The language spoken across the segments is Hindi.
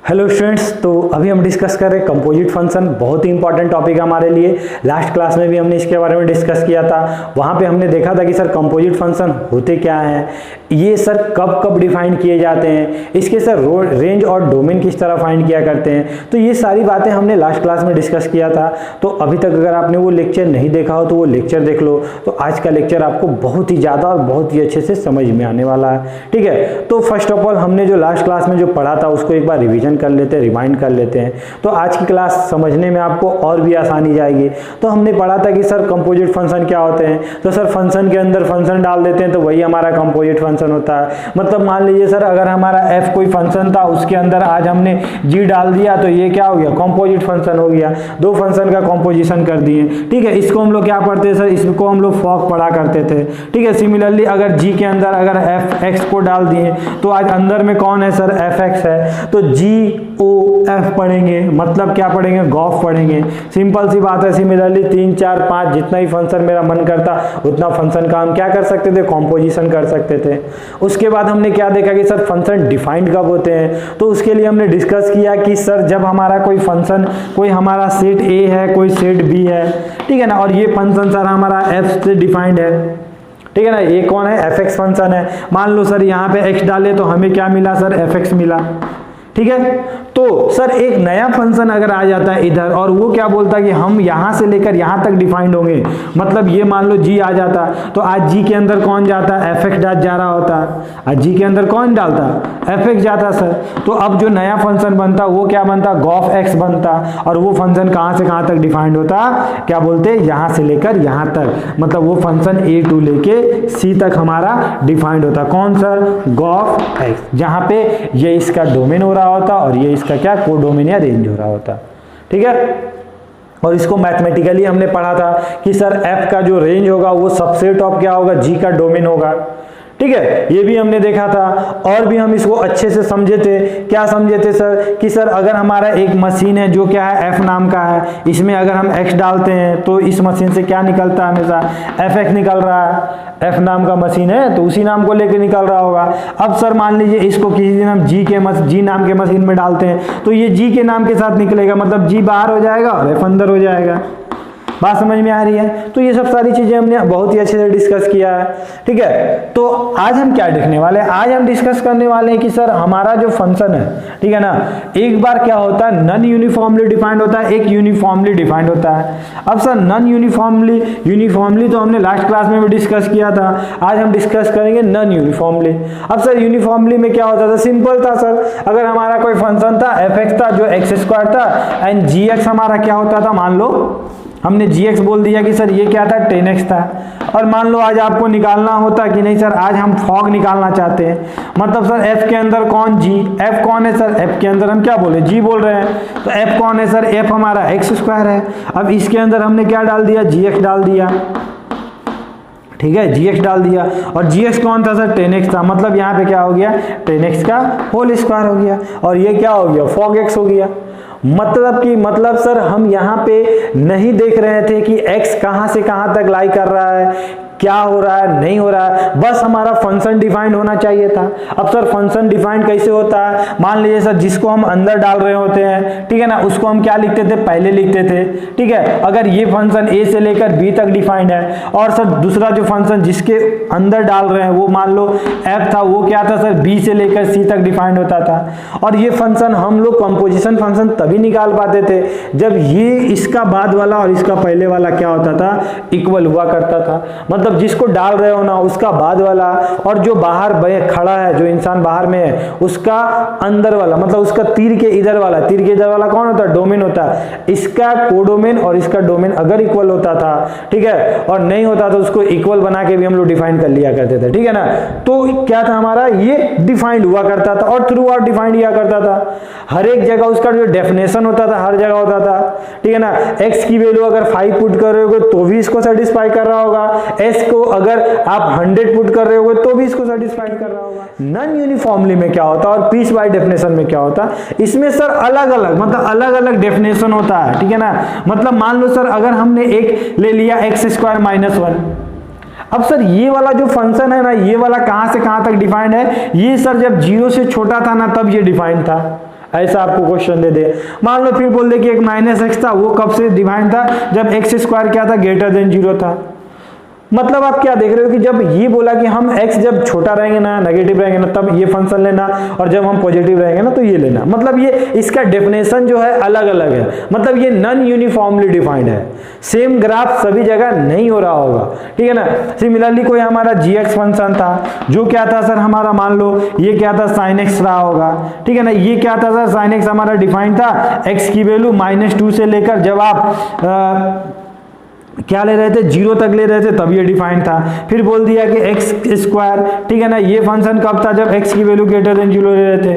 हेलो स्टूडेंट्स, तो अभी हम डिस्कस कर रहे हैं कंपोजिट फंक्शन। बहुत ही इंपॉर्टेंट टॉपिक है हमारे लिए। लास्ट क्लास में भी हमने इसके बारे में डिस्कस किया था। वहाँ पे हमने देखा था कि सर कंपोजिट फंक्शन होते क्या हैं, ये सर कब कब डिफाइन किए जाते हैं, इसके सर रेंज और डोमेन किस तरह फाइंड किया करते हैं। तो ये सारी बातें हमने लास्ट क्लास में डिस्कस किया था। तो अभी तक अगर आपने वो लेक्चर नहीं देखा हो तो वो लेक्चर देख लो। तो आज का लेक्चर आपको बहुत ही ज़्यादा और बहुत ही अच्छे से समझ में आने वाला है। ठीक है, तो फर्स्ट ऑफ ऑल हमने जो लास्ट क्लास में जो पढ़ा था उसको एक बार रिविजन कर लेते हैं, रिमाइंड कर लेते हैं। तो आज की क्लास समझने में आपको और भी आसानी जाएगी। तो हमने पढ़ा था कि सर कंपोजिट फंक्शन क्या होते हैं। तो सर फंक्शन के अंदर फंक्शन डाल देते हैं तो वही हमारा कंपोजिट फंक्शन होता है। मतलब मान लीजिए सर अगर हमारा f कोई फंक्शन था, उसके अंदर आज हमने g डाल दिया तो ये क्या हो गया, कंपोजिट फंक्शन हो गया। दो फंक्शन का कंपोजिशन कर दिए। ठीक है, इसको हम लोग क्या पढ़ते हैं सर, इसको हम लोग फॉक पढ़ा करते थे। ठीक है, सिमिलरली अगर g के अंदर अगर fx को डाल दिए तो आज अंदर में कौन है सर, fx है। तो GOF पढ़ेंगे, मतलब क्या पढ़ेंगे, गॉफ पढ़ेंगे। सिंपल सी बात है। सिमिलरली 3 4 5 जितना ही फंक्शन मेरा मन करता उतना फंक्शन का हम क्या कर सकते थे, कंपोजिशन कर सकते थे। उसके बाद हमने क्या देखा कि सर फंक्शन डिफाइंड कब होते हैं। तो उसके लिए हमने डिस्कस किया कि सर जब हमारा कोई फंक्शन, कोई हमारा सेट A है, कोई सेट B है, ठीक है ना, और ये फंक्शन सर हमारा f से डिफाइंड है। ठीक है ना, ये कौन है, fx फंक्शन है। मान लो सर यहाँ पे x डाले तो हमें क्या मिला सर, fx मिला। ठीक है, तो सर एक नया फंक्शन अगर आ जाता है इधर और वो क्या बोलता है कि हम यहां से लेकर यहां तक डिफाइंड होंगे। मतलब ये मान लो g आ जाता तो आज g के अंदर कौन जाता, fx डैश जा रहा होता। आज g के अंदर कौन डालता, fx जाता सर। तो अब जो नया फंक्शन बनता वो क्या बनता, गॉफ x बनता। और वो फंक्शन कहां से कहां तक डिफाइंड होता, क्या बोलते, यहां से लेकर यहां तक। मतलब वो फंक्शन a टू लेके c तक हमारा डिफाइंड होता। कौन सर, गॉफ x, जहां पे ये इसका डोमेन हो रहा होता और ये इसका क्या, कोडोमेन या रेंज हो रहा होता। ठीक है, और इसको मैथमेटिकली हमने पढ़ा था कि सर f का जो रेंज होगा वो सबसेट ऑफ क्या होगा, g का डोमेन होगा। ठीक है, ये भी हमने देखा था। और भी हम इसको अच्छे से समझे थे। क्या समझे थे सर, कि सर अगर हमारा एक मशीन है जो क्या है, f नाम का है, इसमें अगर हम x डालते हैं तो इस मशीन से क्या निकलता है, हमेशा fx निकल रहा है। f नाम का मशीन है तो उसी नाम को लेकर निकल रहा होगा। अब सर मान लीजिए इसको किसी दिन हम g नाम के मशीन में डालते हैं तो ये g के नाम के साथ निकलेगा। मतलब g बाहर हो जाएगा और f अंदर हो जाएगा। बात समझ में आ रही है। तो ये सब सारी चीजें हमने बहुत ही अच्छे से डिस्कस किया है। ठीक है, तो आज हम क्या देखने वाले हैं, आज हम डिस्कस करने वाले हैं कि सर हमारा जो फंक्शन है, ठीक है ना, एक बार क्या होता है, नॉन यूनिफॉर्मली डिफाइंड होता है, एक यूनिफॉर्मली डिफाइंड होता है। अब सर नॉन यूनिफॉर्मली तो हमने लास्ट क्लास में भी डिस्कस किया था। आज हम डिस्कस करेंगे नॉन यूनिफॉर्मली। अब सर यूनिफॉर्मली में क्या होता था, सिंपल था सर। अगर हमारा कोई फंक्शन था fx था जो x² था एंड gx हमारा क्या होता था, मान लो हमने gx बोल दिया कि सर ये क्या था, 10x था। और मान लो आज आपको निकालना होता कि नहीं सर, आज हम फॉग निकालना चाहते हैं। मतलब सर f के अंदर कौन, g, f कौन है सर, f के अंदर हम क्या बोले, g बोल रहे हैं। तो f कौन है सर, f हमारा x² है। अब इसके अंदर हमने क्या डाल दिया, gx डाल दिया। ठीक है, gx डाल दिया और gx कौन था सर, 10x था। मतलब यहाँ पे क्या हो गया, 10x का होल स्क्वायर हो गया और ये क्या हो गया, फॉग x हो गया। मतलब सर हम यहाँ पे नहीं देख रहे थे कि x कहाँ से कहाँ तक लाई कर रहा है, क्या हो रहा है, नहीं हो रहा है, बस हमारा फंक्शन डिफाइंड होना चाहिए था। अब सर फंक्शन डिफाइंड कैसे होता है, मान लीजिए सर जिसको हम अंदर डाल रहे होते हैं, ठीक है ना, उसको हम क्या लिखते थे, पहले लिखते थे। ठीक है, अगर ये फंक्शन a से लेकर b तक डिफाइंड है और सर दूसरा जो फंक्शन जिसके अंदर डाल रहे हैं वो मान लो f था, वो क्या था सर, b से लेकर c तक डिफाइंड होता था। और ये फंक्शन हम लोग कंपोजिशन फंक्शन तभी निकाल पाते थे जब ये इसका बाद वाला और इसका पहले वाला क्या होता था, इक्वल हुआ करता था। मतलब जिसको डाल रहे हो ना उसका बाद वाला और जो बाहर खड़ा है, जो इंसान बाहर में है, उसका अंदर वाला, मतलब उसका तीर के इधर वाला कौन होता है, डोमेन होता है। इसका कोडोमेन और इसका डोमेन अगर इक्वल होता था, ठीक है, और नहीं होता तो उसको इक्वल बना के भी हम लोग डिफाइन कर लिया करते थे। ठीक है ना, तो क्या था हमारा, ये डिफाइंड हुआ करता था और थ्रू आउट डिफाइंड किया करता था। हर एक जगह उसका जो डेफिनेशन होता था हर जगह होता था। ठीक है ना, x की वैल्यू अगर 5 पुट कर रहे होगे तो भी इसको सेटिस्फाई कर रहा होगा, s को अगर आप 100 पुट कर रहे होगे तो भी इसको सेटिस्फाई कर रहा होगा। नॉन यूनिफॉर्मली में क्या होता है और पीस बाय डेफिनेशन में क्या होता है, इसमें सर अलग अलग डेफिनेशन होता है। ठीक है ना, मतलब मान लो सर अगर हमने एक ले लिया x² - 1, अब सर ये वाला जो फंक्शन है ना, ये वाला कहां से कहां तक डिफाइंड है, ये सर जब 0 से छोटा था ना तब ये डिफाइंड था। ऐसा आपको क्वेश्चन दे दे। मान लो फिर बोल दे कि एक -x था, वो कब से डिफाइन था, जब x² क्या था, > 0 था। मतलब आप क्या देख रहे हो कि जब ये बोला कि हम x जब छोटा रहेंगे ना, नेगेटिव रहेंगे ना, तब ये फंक्शन लेना, और जब हम पॉजिटिव रहेंगे ना तो ये लेना। मतलब ये इसका डेफिनेशन जो है अलग अलग है, मतलब ये नॉन यूनिफॉर्मली डिफाइंड है, सेम ग्राफ सभी जगह नहीं हो रहा होगा, ठीक है ना। सिमिलरली कोई हमारा gx फंक्शन था, जो क्या था सर हमारा, मान लो ये क्या था, sin x रहा होगा, ठीक है ना। ये क्या था सर, sin x हमारा डिफाइंड था, x की वैल्यू -2 से लेकर जब आप क्या ले रहे थे, 0 तक ले रहे थे, तब ये डिफाइंड था। फिर बोल दिया कि x², ठीक है ना, ये फंक्शन कब था, जब x की वैल्यू > 0 ले रहे थे।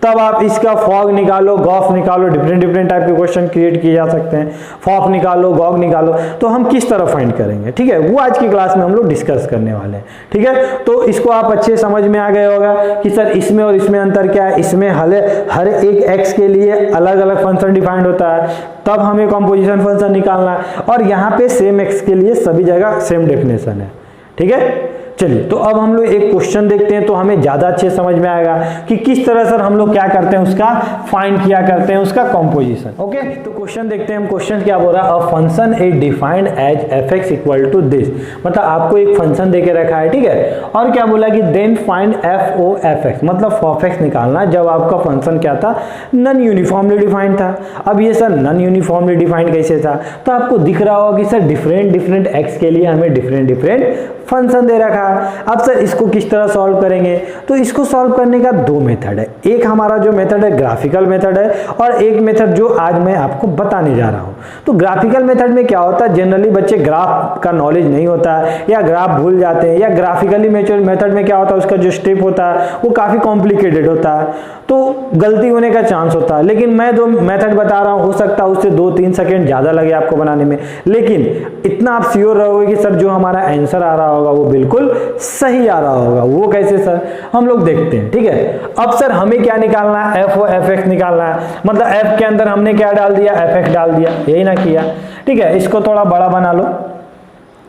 तब आप इसका फॉग निकालो, गॉफ निकालो, डिफरेंट टाइप के क्वेश्चन क्रिएट किए जा सकते हैं। फॉग निकालो, गॉग निकालो, तो हम किस तरह फाइंड करेंगे, ठीक है, वो आज की क्लास में हम लोग डिस्कस करने वाले हैं, ठीक है। तो इसको आप अच्छे समझ में आ गए होगा कि सर इसमें और इसमें अंतर क्या है। इसमें हर एक x के लिए अलग अलग फंक्शन डिफाइंड होता है, तब हमें कंपोजिशन फंक्शन निकालना है, और यहाँ पे सेम x के लिए सभी जगह सेम डेफिनेशन है, ठीक है। चलिए, तो अब हम लोग एक क्वेश्चन देखते हैं, तो हमें ज्यादा अच्छे समझ में आएगा कि किस तरह सर हम लोग क्या करते हैं, उसका फाइंड किया करते हैं, उसका कंपोजिशन। ओके, तो क्वेश्चन देखते हैं हम। क्वेश्चन क्या बोल रहा है, a function is defined as f(x) equal to this. मतलब आपको एक फंक्शन देके रखा है, ठीक है, और क्या बोला कि then find f o f(x), मतलब f(x) निकालना जब आपका फंक्शन क्या था, नॉन यूनिफॉर्मली डिफाइंड था। अब ये सर नॉन यूनिफॉर्मली डिफाइंड कैसे था, तो आपको दिख रहा होगा कि सर डिफरेंट x के लिए हमें डिफरेंट फंक्शन दे रखा है। अब सर इसको किस तरह सॉल्व करेंगे, तो इसको सॉल्व करने का दो मेथड है। एक हमारा जो मेथड है ग्राफिकल मेथड है, और एक मेथड जो आज मैं आपको बताने जा रहा हूं। तो ग्राफिकल मेथड में क्या होता है, जनरली बच्चे ग्राफ का नॉलेज नहीं होता है, या ग्राफ भूल जाते हैं, या ग्राफिकली मेथड में क्या होता है, उसका जो स्टेप होता है वो काफी कॉम्प्लिकेटेड होता है, तो गलती होने का चांस होता है। लेकिन मैं जो मेथड बता रहा हूं, हो सकता है उससे 2-3 सेकेंड ज्यादा लगे आपको बनाने में, लेकिन इतना आप श्योर रहोगे कि सर जो हमारा आंसर आ रहा होगा वो बिल्कुल सही आ रहा होगा। वो कैसे सर, हम लोग देखते हैं, ठीक है। अब सर हमें क्या निकालना है, f o f(x) निकालना है। मतलब f के अंदर हमने क्या डाल दिया, f(x) डाल दिया, यही ना किया, ठीक है। इसको थोड़ा बड़ा बना लो,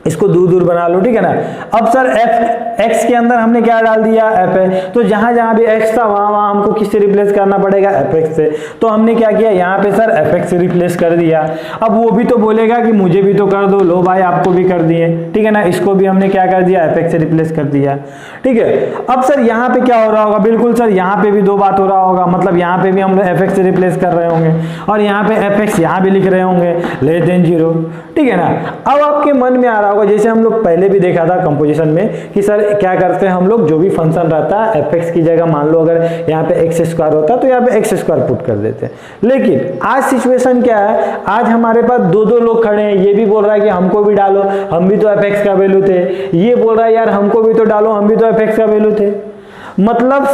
इसको दूर बना लो, ठीक है ना। अब सर x के अंदर हमने क्या डाल दिया, f है, तो जहां जहां भी x था वहां हमको किससे रिप्लेस करना पड़ेगा, fx से। तो हमने क्या किया, यहाँ पे सर fx से रिप्लेस कर दिया। अब वो भी तो बोलेगा कि मुझे भी तो कर दो, लो भाई आपको भी कर दिए, ठीक है ना। इसको भी हमने क्या कर दिया, fx से रिप्लेस कर दिया, ठीक है। अब सर यहाँ पे क्या हो रहा होगा, बिल्कुल सर यहाँ पे भी दो बात हो रहा होगा, मतलब यहाँ पे भी हम लोग fx से रिप्लेस कर रहे होंगे, और यहाँ पे fx यहाँ भी लिख रहे होंगे <0, ठीक है ना। अब आपके मन में आ रहा होगा, जैसे हम लोग पहले भी देखा था कंपोजिशन में, कि सर क्या करते हैं हम लोग, जो भी फंक्शन रहता है fx की जगह मान लो अगर यहाँ पे x² होता तो यहाँ पे x² पुट कर देते हैं। लेकिन आज सिचुएशन क्या है, आज हमारे पास दो लोग खड़े हैं, ये भी बोल रहा है कि हमको भी डालो, हम भी तो fx का वैल्यू थे, ये बोल रहा है यार हमको भी तो डालो, हम भी तो fx का वैल्यू थे। मतलब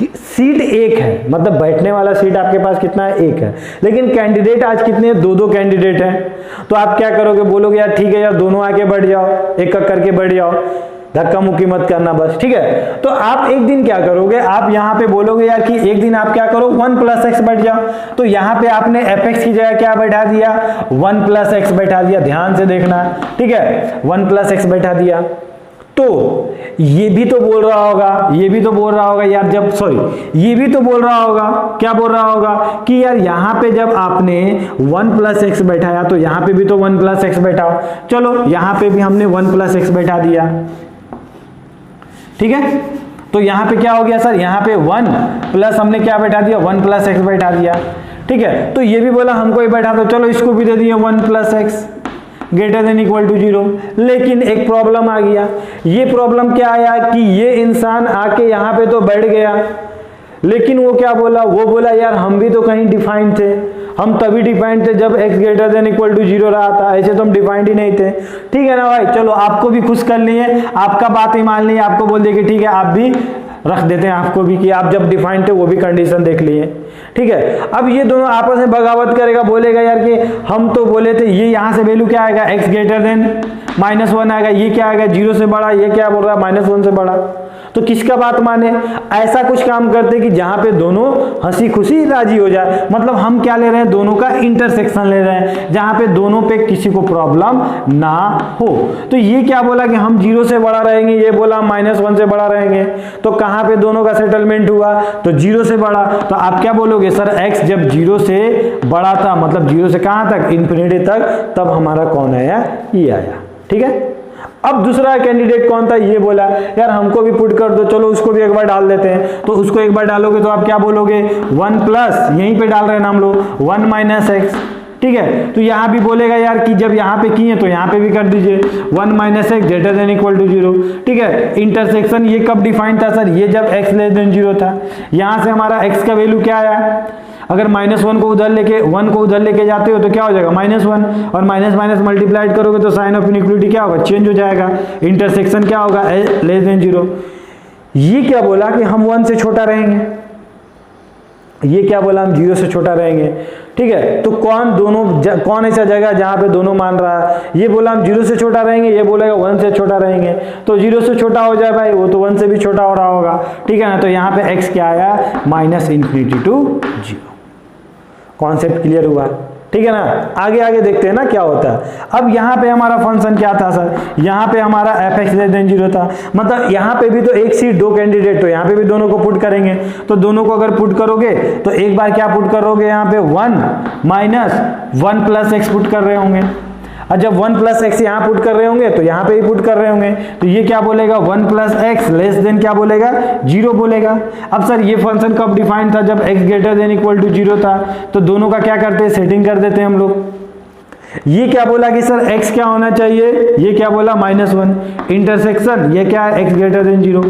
सीट एक है, मतलब बैठने वाला सीट आपके पास कितना है, एक है, लेकिन कैंडिडेट आज कितने हैं, दो कैंडिडेट हैं। तो आप क्या करोगे, बोलोगे यार ठीक है यार दोनों आके बैठ जाओ, एक करके बैठ जाओ, धक्का मुक्की मत करना बस, ठीक है। तो आप एक दिन क्या करोगे, आप यहाँ पे बोलोगे यार कि एक दिन आप क्या करो 1 + x बैठ जाओ। तो यहाँ पे आपने fx की जगह क्या बैठा दिया, 1 + x बैठा दिया, ध्यान से देखना, ठीक है, 1 + x बैठा दिया। तो ये भी तो बोल रहा होगा, ये भी तो बोल रहा होगा यार, जब सॉरी ये भी तो बोल रहा होगा, क्या बोल रहा होगा कि यार यहाँ पे जब आपने 1 + x बैठाया तो यहाँ पे भी तो 1 + x बैठाओ। चलो यहाँ पे भी हमने 1 + x बैठा दिया, ठीक है। तो यहाँ पे क्या हो गया सर, यहाँ पे 1 प्लस हमने क्या बैठा दिया, 1 + x बैठा दिया, ठीक है। तो ये भी बोला हमको ही बैठा दो, चलो इसको भी दे दिया 1 + x > 0। लेकिन एक प्रॉब्लम आ गया, ये प्रॉब्लम क्या आया कि ये इंसान आके यहाँ पे तो बैठ गया, लेकिन वो क्या बोला, वो बोला यार हम भी तो कहीं डिफाइंड थे, हम तभी डिफाइंड थे जब x > 0 रहा था, ऐसे तो हम डिफाइंड ही नहीं थे, ठीक है ना भाई। चलो आपको भी खुश कर लिए, आपका बात ही मान लिए, आपको बोल दिए कि ठीक है आप भी रख देते हैं आपको भी, कि आप जब डिफाइंड थे वो भी कंडीशन देख लिए, ठीक है। अब ये दोनों आपस में बगावत करेगा, बोलेगा यार कि हम तो बोले थे, ये यहाँ से वैल्यू क्या आएगा, x > -1 आएगा, ये क्या आएगा 0 से बड़ा, ये क्या बोल रहा है -1 से बड़ा। तो किसका बात माने, ऐसा कुछ काम करते कि जहां पे दोनों हंसी खुशी राजी हो जाए, मतलब हम क्या ले रहे हैं, दोनों का इंटरसेक्शन ले रहे हैं जहां पे दोनों पे किसी को प्रॉब्लम ना हो। तो ये क्या बोला कि हम 0 से बड़ा रहेंगे, ये बोला हम -1 से बड़ा रहेंगे, तो कहां पे दोनों का सेटलमेंट हुआ, तो 0 से बड़ा। तो आप क्या बोलोगे, सर x जब 0 से बड़ा था, मतलब 0 से कहां तक, इन्फिनिटी तक, तब हमारा कौन आया, ये आया। ठीक है, अब दूसरा कैंडिडेट कौन था, ये बोला यार हमको भी पुट कर दो, चलो उसको भी एक बार डाल देते हैं। तो उसको एक बार डालोगे तो आप क्या बोलोगे, 1 प्लस, यहीं पे डाल रहे हैं ना हम लोग, 1 माइनस एक्स। ठीक है, तो यहां भी बोलेगा यार कि जब यहां पे किए तो यहां पे भी कर दीजिए, 1 minus x greater than equal to 0। ठीक है, इंटरसेक्शन ये कब डिफाइन था सर, ये जब x लेस देन 0 था। यहां से हमारा x का वैल्यू क्या आया, अगर -1 को उधर लेके 1 को उधर लेके जाते हो तो क्या हो जाएगा, -1, और माइनस माइनस मल्टीप्लाइड करोगे तो साइन ऑफ इनइक्वालिटी क्या होगा, चेंज हो जाएगा। इंटरसेक्शन क्या होगा, लेस देन 0। ये क्या बोला कि हम 1 से छोटा रहेंगे, ये क्या बोला हम 0 से छोटा रहेंगे। ठीक है, तो कौन ऐसा जगह जहां पे दोनों मान रहा है, ये बोला हम 0 से छोटा रहेंगे, ये बोलेगा 1 से छोटा रहेंगे, तो 0 से छोटा हो जाए भाई, वो तो 1 से भी छोटा हो रहा होगा। ठीक है ना, तो यहाँ पे x क्या आया, -∞ to 0। कॉन्सेप्ट क्लियर हुआ, ठीक है ना। आगे आगे देखते हैं ना क्या होता है। अब यहाँ पे हमारा फंक्शन क्या था सर, यहाँ पे हमारा fx लेस देन 0 था, मतलब यहाँ पे भी तो एक सीट दो कैंडिडेट, तो यहाँ पे भी दोनों को पुट करेंगे। तो दोनों को अगर पुट करोगे तो एक बार क्या पुट करोगे, यहाँ पे 1 माइनस 1 प्लस एक्स पुट कर रहे होंगे, और जब 1 प्लस एक्स यहाँ पुट कर रहे होंगे तो यहाँ पे भी पुट कर रहे होंगे, तो ये क्या बोलेगा, 1 प्लस एक्स लेस देन क्या बोलेगा, 0 बोलेगा। अब सर ये फंक्शन कब डिफाइन था, जब x greater than equal to 0 था। तो दोनों का क्या करते हैं, सेटिंग कर देते हैं हम लोग। ये क्या बोला कि सर x क्या होना चाहिए, ये क्या बोला -1, इंटरसेक्शन ये क्या है, x ग्रेटर देन 0।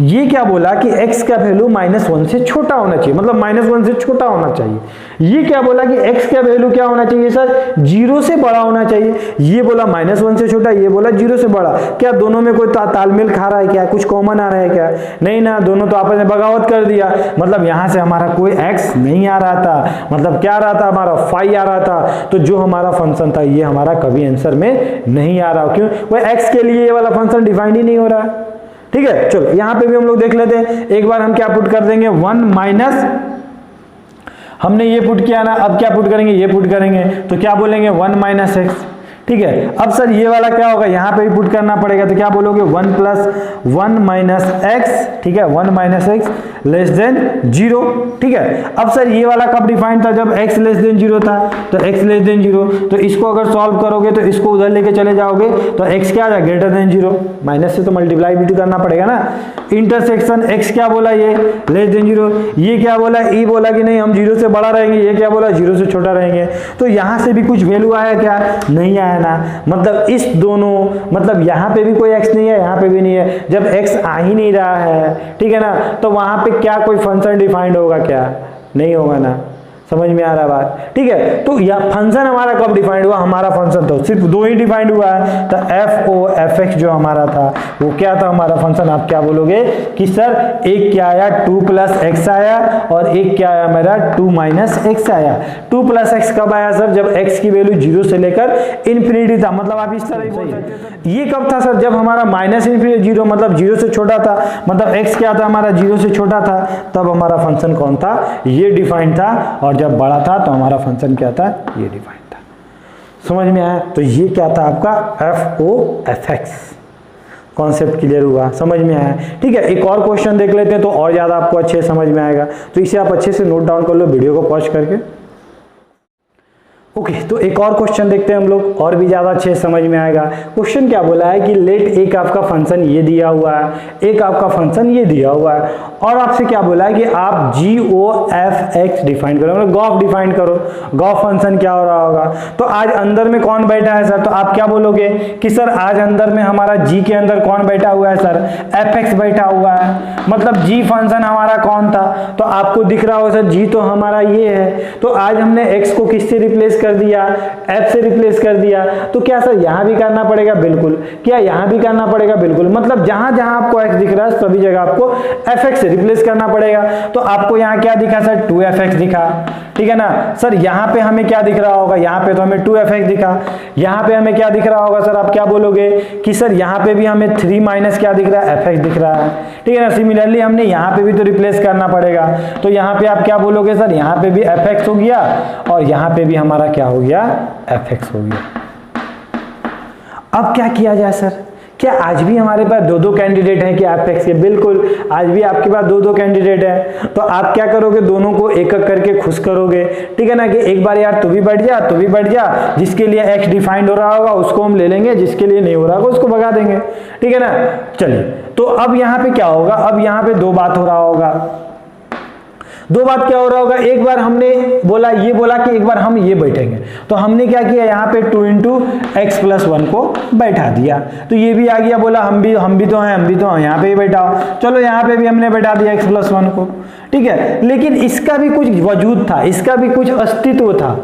ये क्या बोला कि x का वैल्यू -1 से छोटा होना चाहिए, मतलब -1 से छोटा होना चाहिए। ये क्या बोला कि x का वैल्यू क्या होना चाहिए सर, 0 से बड़ा होना चाहिए। ये बोला -1 से छोटा, ये बोला 0 से बड़ा। क्या दोनों में कोई तालमेल खा रहा है क्या, कुछ कॉमन आ रहा है क्या, नहीं ना, दोनों तो आपस में बगावत कर दिया। मतलब यहां से हमारा कोई x नहीं आ रहा था, मतलब क्या आ रहा था, हमारा फाई आ रहा था। तो जो हमारा फंक्शन था ये हमारा कभी आंसर में नहीं आ रहा, क्यों, वो x के लिए ये वाला फंक्शन डिफाइंड ही नहीं हो रहा है। ठीक है, चलो यहां पे भी हम लोग देख लेते हैं। एक बार हम क्या पुट कर देंगे, 1 माइनस, हमने ये पुट किया ना, अब क्या पुट करेंगे, ये पुट करेंगे, तो क्या बोलेंगे 1 माइनस एक्स। ठीक है, अब सर ये वाला क्या होगा, यहां पे भी पुट करना पड़ेगा, तो क्या बोलोगे 1 प्लस 1 माइनस एक्स। ठीक है, 1 माइनस एक्स लेस देन 0। ठीक है, अब सर ये वाला कब डिफाइंड था, जब x लेस देन 0 था। तो x लेस देन 0, तो इसको अगर सॉल्व करोगे तो इसको उधर लेके चले जाओगे तो x क्या आ जाएगा, ग्रेटर देन 0। माइनस से तो मल्टीप्लाई भी करना पड़ेगा ना। इंटरसेक्शन x क्या बोला, ये लेस देन 0। ये क्या बोला, e बोला कि नहीं हम 0 से बड़ा रहेंगे, ये क्या बोला 0 से छोटा रहेंगे। तो यहां से भी कुछ वैल्यू आया क्या, नहीं आया ना। मतलब इस दोनों, मतलब यहां पे भी कोई x नहीं है, यहां पे भी नहीं है। जब x आ ही नहीं रहा है, ठीक है ना, तो वहां पे क्या कोई फंक्शन डिफाइंड होगा क्या, नहीं होगा ना। समझ में आ रहा बात, ठीक है। तो यह फंक्शन हमारा कब डिफाइंड हुआ, हमारा फंक्शन तो सिर्फ दो ही डिफाइंड हुआ है। तो एफ ओ एफ एक्स जो हमारा था वो क्या था, हमारा फंक्शन। आप क्या बोलोगे कि सर एक क्या आया 2 प्लस एक्स आया, और एक क्या आया मेरा 2 माइनस एक्स आया। 2 प्लस एक्स कब आया सर, जब एक्स की वैल्यू 0 से लेकर इन्फिनिटी था। मतलब आप इस तरह बोल सकते हैं। ये कब था सर, जब हमारा माइनस इन्फिनिटी 0, मतलब 0 से छोटा था, मतलब एक्स क्या था हमारा 0 से छोटा था, तब हमारा फंक्शन कौन था, ये डिफाइंड था। और जब बड़ा था तो हमारा फंक्शन क्या था, ये डिफाइंड था। समझ में आया। तो ये क्या था आपका F O F X. Concept clear हुआ, समझ में आया, ठीक है। एक और क्वेश्चन देख लेते हैं तो और ज्यादा आपको अच्छे समझ में आएगा। तो इसे आप अच्छे से नोट डाउन कर लो वीडियो को पॉज करके। ओके, तो एक और क्वेश्चन देखते हैं हम लोग, और भी ज्यादा अच्छे समझ में आएगा। क्वेश्चन क्या बोला है कि लेट एक आपका फंक्शन ये दिया हुआ है, एक आपका फंक्शन ये दिया हुआ है, और आपसे क्या बोला है कि आप जी ओ एफ एक्स डिफाइन करो, मतलब गॉफ डिफाइन करो। गॉफ फंक्शन क्या हो रहा होगा। तो आज अंदर में कौन बैठा है सर, तो आप क्या बोलोगे कि सर आज अंदर में हमारा जी के अंदर कौन बैठा हुआ है सर, एफ एक्स बैठा हुआ है। मतलब जी फंक्शन हमारा कौन था, तो आपको दिख रहा हो सर जी तो हमारा ये है। तो आज हमने एक्स को किससे रिप्लेस कर दिया, f से रिप्लेस कर दिया, तो क्या सर यहां भी करना पड़ेगा? बिल्कुल। क्या यहां भी करना पड़ेगा? बिल्कुल। मतलब जहां जहां आपको x दिख रहा है सभी जगह आपको fx से रिप्लेस करना पड़ेगा। तो आपको यहां क्या दिखा सर? 2fx दिखा, ठीक है ना सर। यहां पे हमें क्या दिख रहा होगा? यहां पे तो हमें 2fx दिखा। यहां पे हमें क्या दिख रहा होगा सर? आप क्या बोलोगे कि सर यहां पे भी हमें 3 माइनस क्या दिख रहा है? fx दिख रहा है, ठीक है ना। सिमिलरली हमने यहां पे भी तो रिप्लेस करना पड़ेगा, तो यहां पे आप क्या बोलोगे सर? यहां पे भी fx हो गया और यहां पे भी हमारा क्या हो गया? fx हो गया। अब क्या किया जाए सर? क्या आज भी हमारे पास दो कैंडिडेट हैं क्या fx के? बिल्कुल, आज भी आपके पास दो कैंडिडेट हैं। तो आप क्या करोगे? दोनों को एक एक करके खुश करोगे, ठीक है ना, कि एक बार यार तू भी बैठ जा, तू भी बैठ जा। जिसके लिए x डिफाइंड हो रहा होगा उसको हम ले लेंगे, जिसके लिए नहीं हो रहा होगा उसको भगा देंगे, ठीक है ना। चलिए, तो अब यहाँ पे क्या होगा? अब यहाँ पे दो बात हो रहा होगा। दो बात क्या हो रहा होगा? एक बार हमने बोला, ये बोला कि एक बार हम ये बैठेंगे, तो हमने क्या किया? यहाँ पे 2 इंटू एक्स प्लस 1 को बैठा दिया, तो ये भी आ गया। बोला हम भी तो हैं, यहाँ पे ही बैठाओ। चलो यहाँ पे भी हमने बैठा दिया एक्स प्लस 1 को, ठीक है। लेकिन इसका भी कुछ वजूद था, इसका भी कुछ अस्तित्व था,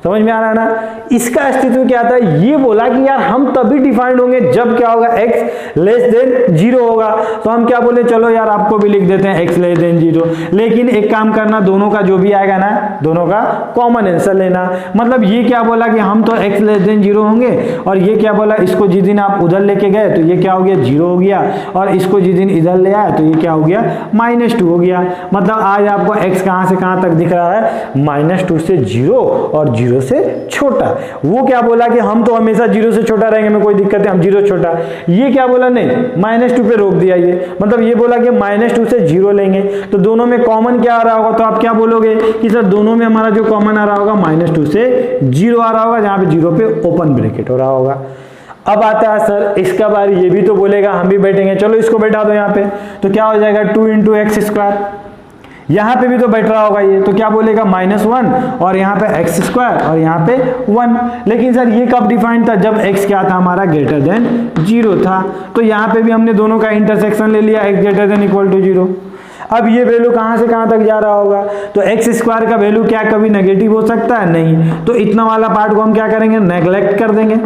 समझ में आ रहा है ना। इसका अस्तित्व क्या था? ये बोला कि यार हम तभी डिफाइंड होंगे जब क्या होगा? x लेस देन 0 होगा। तो हम क्या बोले? चलो यार आपको भी लिख देते हैं x लेस देन 0। लेकिन एक काम करना, दोनों का जो भी आएगा ना, दोनों का कॉमन आंसर लेना। मतलब ये क्या बोला कि हम तो x लेस देन 0 होंगे, और ये क्या बोला? इसको जिस दिन आप उधर लेके गए तो ये क्या हो गया? 0 हो गया, और इसको जिस दिन इधर ले आए तो ये क्या हो गया? -2 हो गया। मतलब आज आपको x कहां से कहां तक दिख रहा है? -2 से 0 और 0 से छोटा। वो क्या बोला कि हम तो हमेशा 0 से छोटा रहेंगे, में कोई दिक्कत है, हम 0 छोटा। ये क्या बोला? नहीं, -2 पे रोक दिया। ये मतलब ये बोला कि -2 से 0 लेंगे, तो दोनों में कॉमन क्या आ रहा होगा? तो आप क्या बोलोगे कि सर दोनों में हमारा जो कॉमन आ रहा होगा -2 से 0 आ रहा होगा, जहां पे 0 पे ओपन ब्रैकेट हो रहा होगा। अब आता है सर इसका बारी, ये भी तो बोलेगा हम भी बैठेंगे। चलो इसको बैठा दो यहाँ पे, तो क्या हो जाएगा? 2 इंटू एक्स स्क्वायर। यहाँ पे भी तो बैठ रहा होगा ये, तो क्या बोलेगा? -1, और यहाँ पे एक्स स्क्वायर, और यहाँ पे 1। लेकिन सर ये कब डिफाइंड था? जब x क्या था हमारा? ग्रेटर देन 0 था। तो यहाँ पे भी हमने दोनों का इंटरसेक्शन ले लिया, x greater than equal to 0। अब ये वैल्यू कहां से कहां तक जा रहा होगा? तो एक्स स्क्वायर का वैल्यू क्या कभी नेगेटिव हो सकता है? नहीं। तो इतना वाला पार्ट को हम क्या करेंगे? नेग्लेक्ट कर देंगे।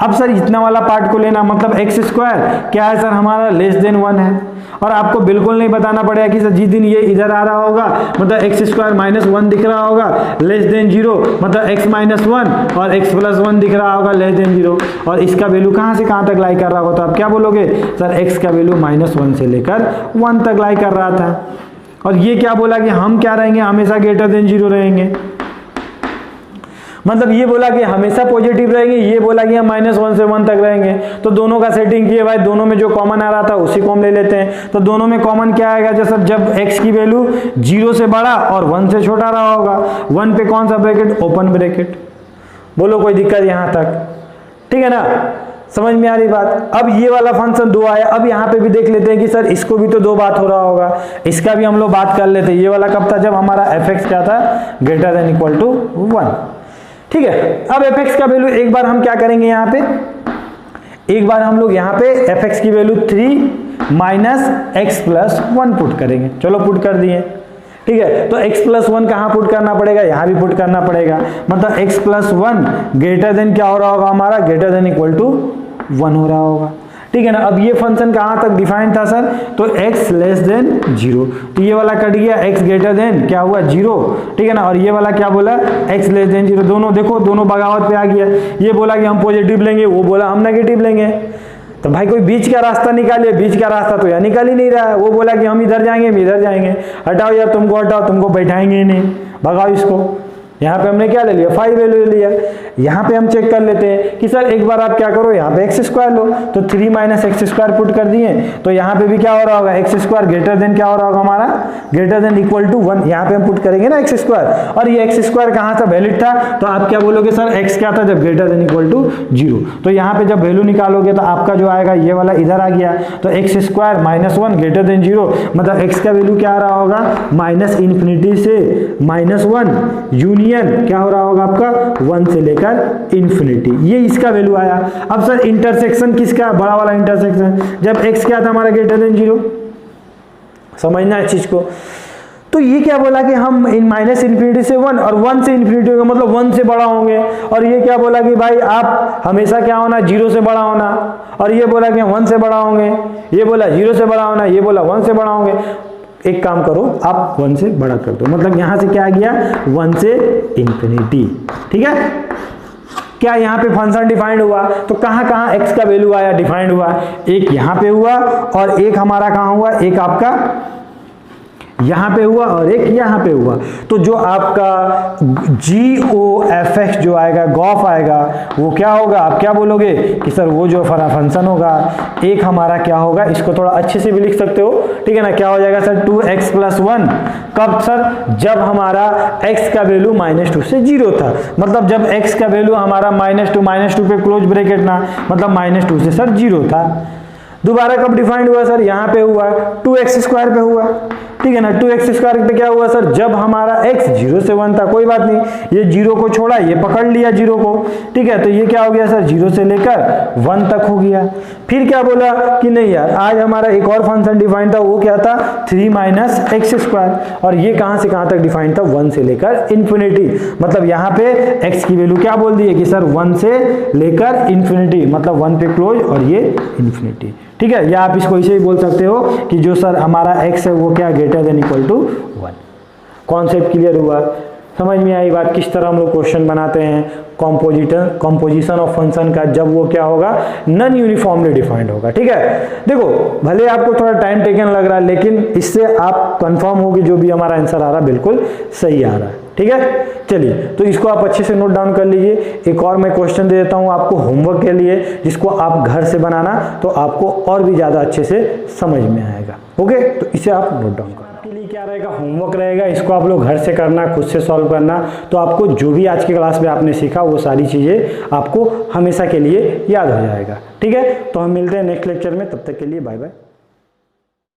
अब सर इतना वाला पार्ट को लेना, मतलब एक्स स्क्वायर क्या है सर हमारा? लेस देन 1 है। और आपको बिल्कुल नहीं बताना पड़ेगा कि सर जिस दिन ये इधर आ रहा होगा, मतलब एक्स स्क्वायर -1 दिख रहा होगा, लेस देन 0, मतलब x -1 और x प्लस 1 दिख रहा होगा, लेस देन 0, और इसका वैल्यू कहां से कहां तक लाई कर रहा होगा? तो आप क्या बोलोगे? सर x का वैल्यू -1 से लेकर 1 तक लाई कर रहा था। और ये क्या बोला कि हम क्या रहेंगे? हमेशा ग्रेटर देन 0 रहेंगे। मतलब ये बोला कि हमेशा पॉजिटिव रहेंगे, ये बोला कि हम -1 से 1 तक रहेंगे। तो दोनों का सेटिंग किए भाई, दोनों में जो कॉमन आ रहा था उसी को हम ले लेते हैं। तो दोनों में कॉमन क्या आएगा? जैसे जब x की वैल्यू 0 से बड़ा और 1 से छोटा रहा होगा, 1 पे कौन सा ब्रैकेट? Open bracket. बोलो कोई दिक्कत यहां तक? ठीक है ना, समझ में आ रही बात। अब ये वाला फंक्शन 2 आया। अब यहाँ पे भी देख लेते हैं कि सर इसको भी तो 2 बात हो रहा होगा, इसका भी हम लोग बात कर लेते हैं। ये वाला कब था? जब हमारा fx क्या था? Greater than equal to 1। ठीक है। अब fx का वैल्यू एक बार हम क्या करेंगे? यहाँ पे एक बार हम लोग यहाँ पे fx की value 3 minus x plus 1 put करेंगे। चलो पुट कर दिए, ठीक है। तो x प्लस 1 कहाँ पुट करना पड़ेगा? यहाँ भी पुट करना पड़ेगा। मतलब x प्लस 1 ग्रेटर देन क्या हो रहा होगा हमारा? ग्रेटर देन इक्वल टू 1 हो रहा होगा, ठीक है ना। अब ये फंक्शन कहाँ तक डिफाइंड था सर? तो x लेस देन 0, तो ये वाला कट गया, x ग्रेटर देन क्या हुआ? 0, ठीक है ना। और ये वाला क्या बोला? x less than 0। दोनों देखो, दोनों बगावत पे आ गया। ये बोला कि हम पॉजिटिव लेंगे, वो बोला हम नेगेटिव लेंगे। तो भाई कोई बीच का रास्ता निकालिए। बीच का रास्ता तो यहाँ निकाल ही नहीं रहा है। वो बोला कि हम इधर जाएंगे, हम इधर जाएंगे। हटाओ यार, तुमको हटाओ, तुमको बैठाएंगे ही नहीं, भगाओ इसको। यहाँ पे हमने क्या ले लिया? 5 वैल्यू ले लिया। यहाँ पे हम चेक कर लेते हैं कि सर एक बार आप क्या करो, यहाँ पे एक्स स्क्वायर लो, तो 3 माइनस एक्स स्क्वायर पुट कर दिए। तो यहाँ पे भी क्या हो रहा होगा? एक्स स्क्वायर ग्रेटर देन क्या हो रहा होगा हमारा? Greater than equal to 1। यहाँ पे हम पुट करेंगे ना एक्स स्क्वायर, और ये एक्स स्क्वायर कहाँ था? वैलिड था। तो आप क्या बोलोगे? सर एक्स क्या था जब ग्रेटर देन इक्वल टू 0? तो यहाँ पे जब वैल्यू निकालोगे तो आपका जो आएगा ये वाला इधर आ गया। तो एक्स स्क्वायर -1 ग्रेटर देन 0, मतलब एक्स का वैल्यू क्या आ रहा होगा? -∞ से -1 यूनियन क्या हो रहा होगा आपका? 1 से लेकर इन्फिनिटी। ये इसका वैल्यू आया। अब सर इंटरसेक्शन किसका? बड़ा वाला इंटरसेक्शन जब x क्या था हमारा? Greater then 0। समझना इस चीज को। तो ये क्या बोला कि हम इन माइनस इन्फिनिटी से 1 और 1 से इन्फिनिटी होगा, मतलब 1 से बड़ा होंगे। और ये क्या बोला कि भाई आप हमेशा क्या होना, 0 से बड़ा होना। और ये बोला कि 1 से बड़ा होंगे, ये बोला 0 से बड़ा होना, ये बोला 1 से बड़ा होंगे। एक काम करो, आप 1 से बड़ा कर दो, मतलब यहां से क्या आ गया, 1 से इन्फिनिटी। ठीक है, क्या यहाँ पे फंक्शन डिफाइंड हुआ, तो कहाँ कहाँ x का वैल्यू आया, डिफाइंड हुआ। एक यहाँ पे हुआ और एक हमारा कहाँ हुआ, एक आपका यहाँ पे हुआ और एक यहाँ पे हुआ। तो जो आपका GOF जो आएगा, गॉफ आएगा, वो क्या होगा, आप क्या बोलोगे कि सर वो जो फंक्शन होगा, एक हमारा क्या होगा, इसको थोड़ा अच्छे से भी लिख सकते हो, ठीक है ना। क्या हो जाएगा सर, 2x + 1। कब सर, जब हमारा x का वैल्यू -2 से 0 था, मतलब जब x का वैल्यू हमारा -2 पे क्लोज ब्रैकेट ना, मतलब -2 से सर 0 था। दोबारा कब डिफाइंड हुआ सर, यहाँ पे हुआ 2x² पे हुआ, ठीक है ना। 2x² पे क्या हुआ सर, जब हमारा x 0 से 1 था, कोई बात नहीं, ये 0 को छोड़ा, ये पकड़ लिया 0 को, ठीक है। तो ये क्या हो गया सर, 0 से लेकर 1 तक हो गया। फिर क्या बोला कि नहीं यार, आज हमारा एक और फंक्शन डिफाइंड था, वो क्या था, 3 - x²। और ये कहां से कहां तक डिफाइंड था, 1 से लेकर इन्फिनिटी। मतलब यहाँ पे x की वैल्यू क्या बोल दी है कि सर 1 से लेकर इन्फिनिटी, मतलब 1 पे क्लोज और ये इन्फिनिटी, ठीक है। या आप इसको ऐसे ही बोल सकते हो कि जो सर हमारा x है वो क्या, greater than equal to 1। Concept clear हुआ, समझ में आई बात, किस तरह हम लोग क्वेश्चन बनाते हैं कंपोजिशन ऑफ फंक्शन का, जब वो क्या होगा, नॉन यूनिफॉर्मली डिफाइंड होगा। ठीक है, देखो भले आपको थोड़ा टाइम टेकन लग रहा है, लेकिन इससे आप कंफर्म हो कि जो भी हमारा आंसर आ रहा है बिल्कुल सही आ रहा है। ठीक है, चलिए तो इसको आप अच्छे से नोट डाउन कर लीजिए। एक और मैं क्वेश्चन दे देता हूं आपको होमवर्क के लिए, जिसको आप घर से बनाना तो आपको और भी ज्यादा अच्छे से समझ में आएगा। ओके, तो इसे आप नोट डाउन करो। आपके लिए क्या रहेगा, होमवर्क रहेगा, इसको आप लोग घर से करना, खुद से सॉल्व करना। तो आपको जो भी आज की क्लास में आपने सीखा वो सारी चीजें आपको हमेशा के लिए याद हो जाएगा। ठीक है, तो हम मिलते हैं नेक्स्ट लेक्चर में, तब तक के लिए बाय बाय।